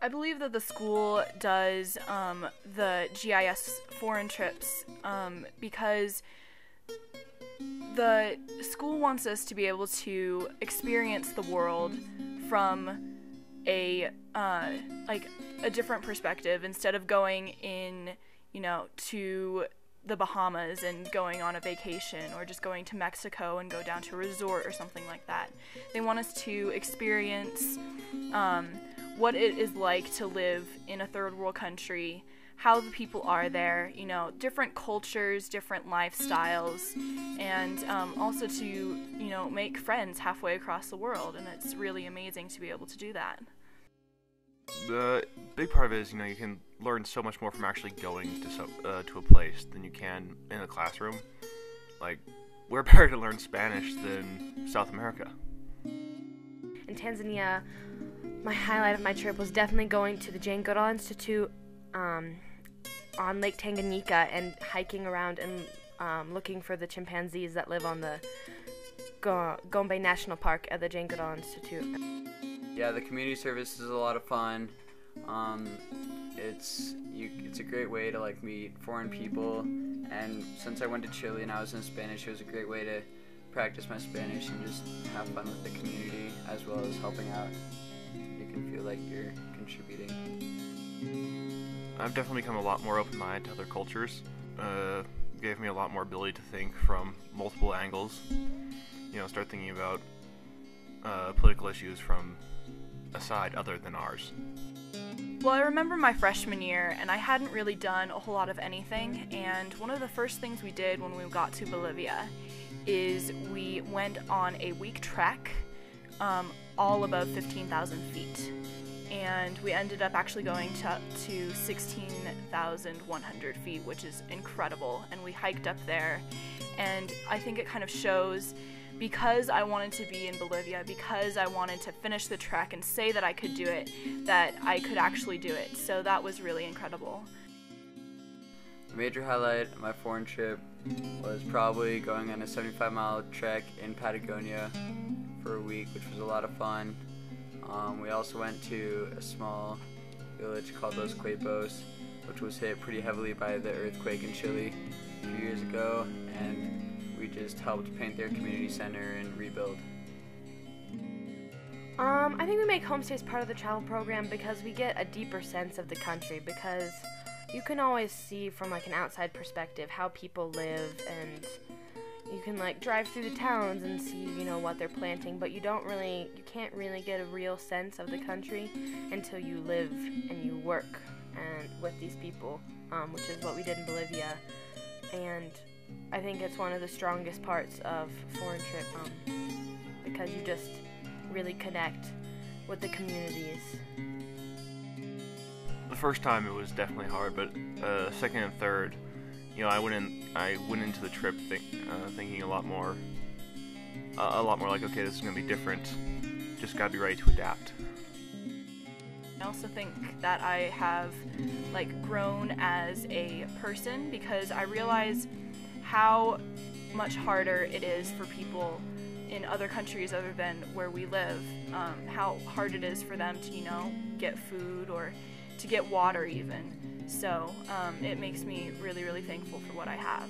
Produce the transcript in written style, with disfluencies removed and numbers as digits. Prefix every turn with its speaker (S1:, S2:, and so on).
S1: I believe that the school does the GIS foreign trips because the school wants us to be able to experience the world from a different perspective instead of going in, to the Bahamas and going on a vacation, or just going to Mexico and go down to a resort or something like that. They want us to experience what it is like to live in a third world country, how the people are there, different cultures, different lifestyles, and also to, make friends halfway across the world, and it's really amazing to be able to do that.
S2: The big part of it is, you can learn so much more from actually going to a place than you can in a classroom. Like, we're better to learn Spanish than South America.
S3: In Tanzania, my highlight of my trip was definitely going to the Jane Goodall Institute on Lake Tanganyika and hiking around and looking for the chimpanzees that live on the Gombe National Park at the Jane Goodall Institute.
S4: Yeah, the community service is a lot of fun. It's a great way to meet foreign people, and since I went to Chile and I was in Spanish, it was a great way to practice my Spanish and just have fun with the community as well as helping out. You can feel like you're contributing.
S2: I've definitely become a lot more open-minded to other cultures. Gave me a lot more ability to think from multiple angles. Start thinking about political issues from a side other than ours.
S1: Well, I remember my freshman year, and I hadn't really done a whole lot of anything, and one of the first things we did when we got to Bolivia is we went on a week trek all above 15,000 feet. And we ended up actually going to 16,100 feet, which is incredible. And we hiked up there, and I think it kind of shows, because I wanted to be in Bolivia, because I wanted to finish the trek and say that I could do it, that I could actually do it. So that was really incredible.
S4: The major highlight of my foreign trip was probably going on a 75-mile trek in Patagonia for a week, which was a lot of fun. We also went to a small village called Los Quepos, which was hit pretty heavily by the earthquake in Chile a few years ago, and we just helped paint their community center and rebuild.
S3: I think we make homestays part of the travel program because we get a deeper sense of the country, because you can always see from an outside perspective how people live, and you can drive through the towns and see what they're planting, but you can't really get a real sense of the country until you live and you work with these people, which is what we did in Bolivia. And I think it's one of the strongest parts of foreign trip, because you just really connect with the communities.
S2: The first time it was definitely hard, but second and third, I went into the trip thinking a lot more like, okay, this is gonna be different. Just gotta be ready to adapt.
S1: I also think that I have grown as a person, because I realize how much harder it is for people in other countries other than where we live, how hard it is for them to get food or to get water even. So it makes me really, really thankful for what I have.